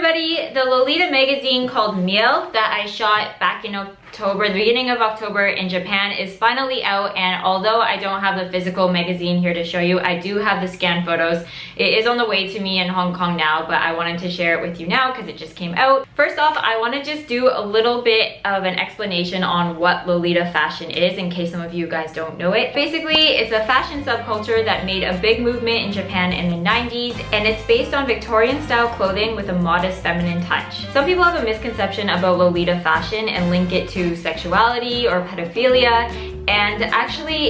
everybody, the Lolita magazine called Miel that I shot back in October, the beginning of October in Japan is finally out, and although I don't have the physical magazine here to show you, I do have the scanned photos. It is on the way to me in Hong Kong now, but I wanted to share it with you now because it just came out. First off, I want to just do a little bit of an explanation on what Lolita fashion is in case some of you guys don't know it. Basically, it's a fashion subculture that made a big movement in Japan in the 90s, and it's based on Victorian style clothing with a modest feminine touch. Some people have a misconception about Lolita fashion and link it to sexuality or pedophilia, and actually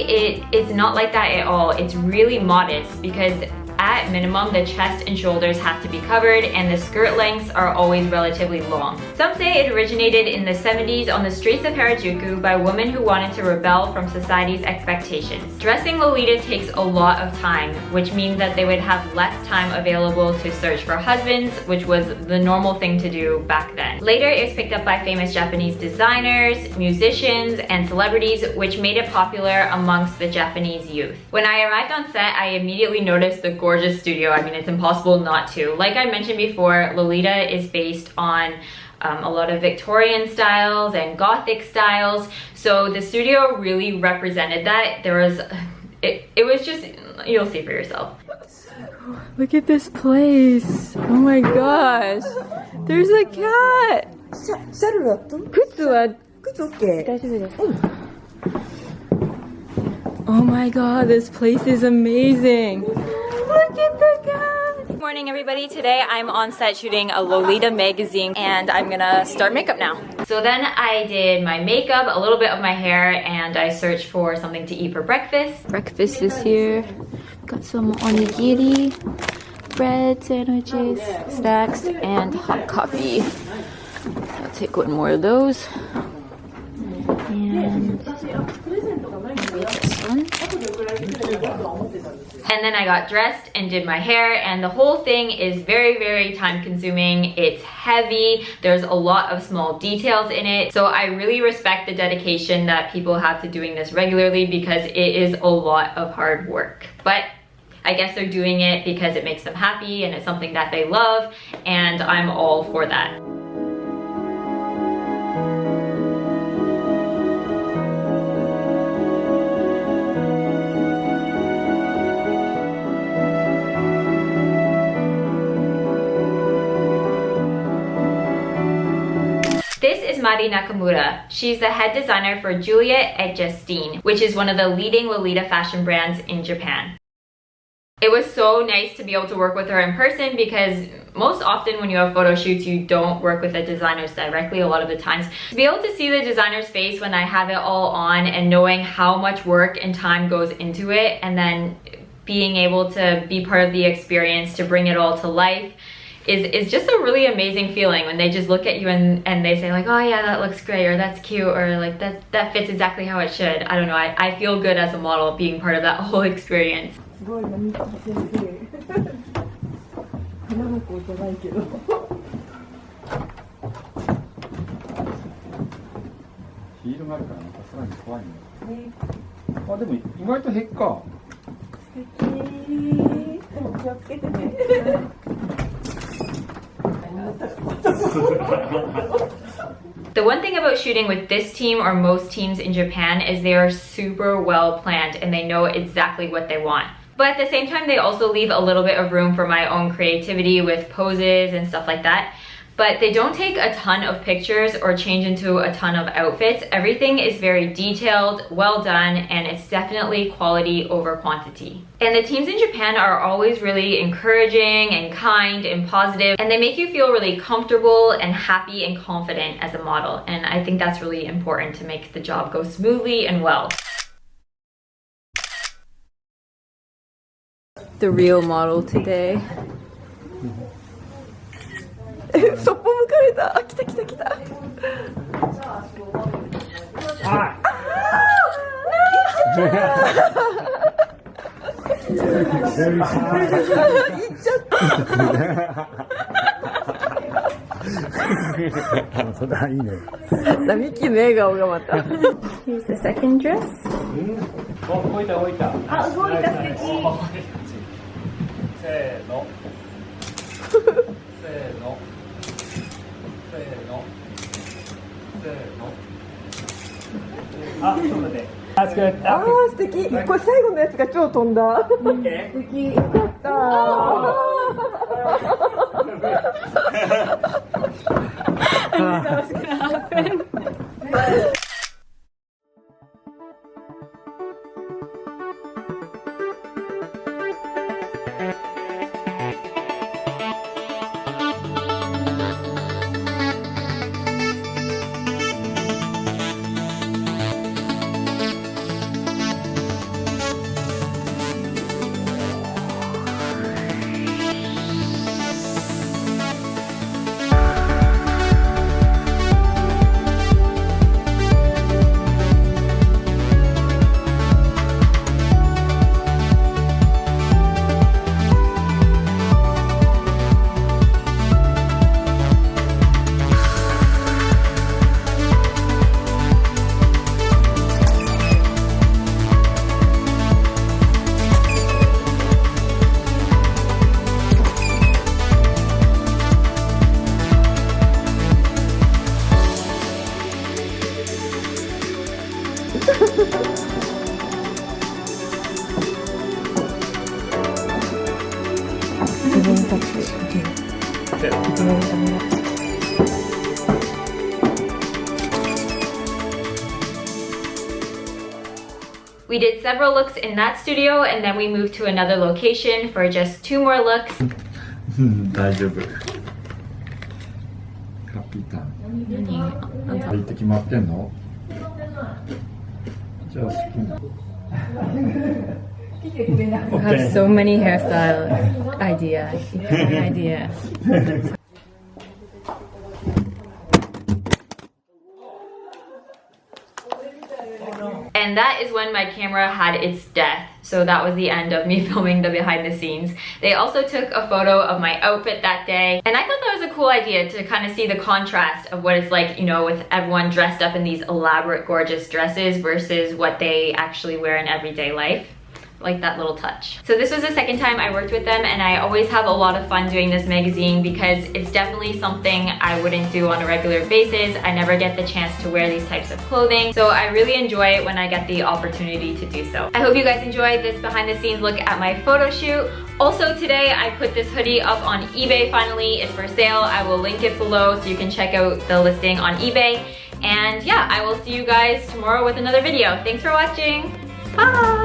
it's not like that at all. It's really modest because at minimum, the chest and shoulders have to be covered and the skirt lengths are always relatively long. Some say it originated in the 70s on the streets of Harajuku by women who wanted to rebel from society's expectations. Dressing Lolita takes a lot of time, which means that they would have less time available to search for husbands, which was the normal thing to do back then. Later, it was picked up by famous Japanese designers, musicians, and celebrities, which made it popular amongst the Japanese youth. When I arrived on set, I immediately noticed the gorgeous studio. I mean, it's impossible not to. Like I mentioned before, Lolita is based on a lot of Victorian styles and Gothic styles, so the studio really represented that. There was, it was just, you'll see for yourself. Look at this place. Oh my gosh. There's a cat. Oh my god, this place is amazing. Look at the cat. Good morning, everybody. Today I'm on set shooting a Lolita magazine and I'm gonna start makeup now. So then I did my makeup, a little bit of my hair, and I searched for something to eat for breakfast. Breakfast is here. Got some onigiri, bread, sandwiches, snacks, and hot coffee. I'll take one more of those. And this one. And then I got dressed and did my hair, and the whole thing is very, very time consuming. It's heavy. There's a lot of small details in it. So I really respect the dedication that people have to doing this regularly because it is a lot of hard work. But I guess they're doing it because it makes them happy and it's something that they love, and I'm all for that. This is Mari Nakamura. She's the head designer for Juliet et Justine, which is one of the leading Lolita fashion brands in Japan. It was so nice to be able to work with her in person because most often when you have photo shoots, you don't work with the designers directly a lot of the times. To be able to see the designer's face when I have it all on and knowing how much work and time goes into it, and then being able to be part of the experience to bring it all to life is just a really amazing feeling when they just look at you and they say like, oh yeah, that looks great, or that's cute, or like that fits exactly how it should. I don't know, I feel good as a model being part of that whole experience. The one thing about shooting with this team or most teams in Japan is they are super well planned and they know exactly what they want. But at the same time, they also leave a little bit of room for my own creativity with poses and stuff like that. But they don't take a ton of pictures or change into a ton of outfits. Everything is very detailed, well done, and it's definitely quality over quantity. And the teams in Japan are always really encouraging and kind and positive, and they make you feel really comfortable and happy and confident as a model. And I think that's really important to make the job go smoothly and well. The real model today. そっぽ向かれた。あ、来た来た来た。ああ。それはいいね。ミキの笑顔がまた。Here's the second dress. 動いた動いた。あ、動いた素敵。せーの。せーの。あ、ちょっと待って。That's good. あー素敵。これ最後のやつが超飛んだ。素敵。よかった。We did several looks in that studio and then we moved to another location for just 2 more looks. 大丈夫。カピタン。行って決まってんの？じゃあ好きな。You have so many hairstyle idea. And that is when my camera had its death. So that was the end of me filming the behind the scenes. They also took a photo of my outfit that day. And I thought that was a cool idea to kind of see the contrast of what it's like, you know, with everyone dressed up in these elaborate, gorgeous dresses versus what they actually wear in everyday life. Like that little touch. So this was the second time I worked with them and I always have a lot of fun doing this magazine because it's definitely something I wouldn't do on a regular basis. I never get the chance to wear these types of clothing. So I really enjoy it when I get the opportunity to do so. I hope you guys enjoyed this behind the scenes look at my photo shoot. Also today I put this hoodie up on eBay finally. It's for sale. I will link it below so you can check out the listing on eBay. And yeah, I will see you guys tomorrow with another video. Thanks for watching. Bye!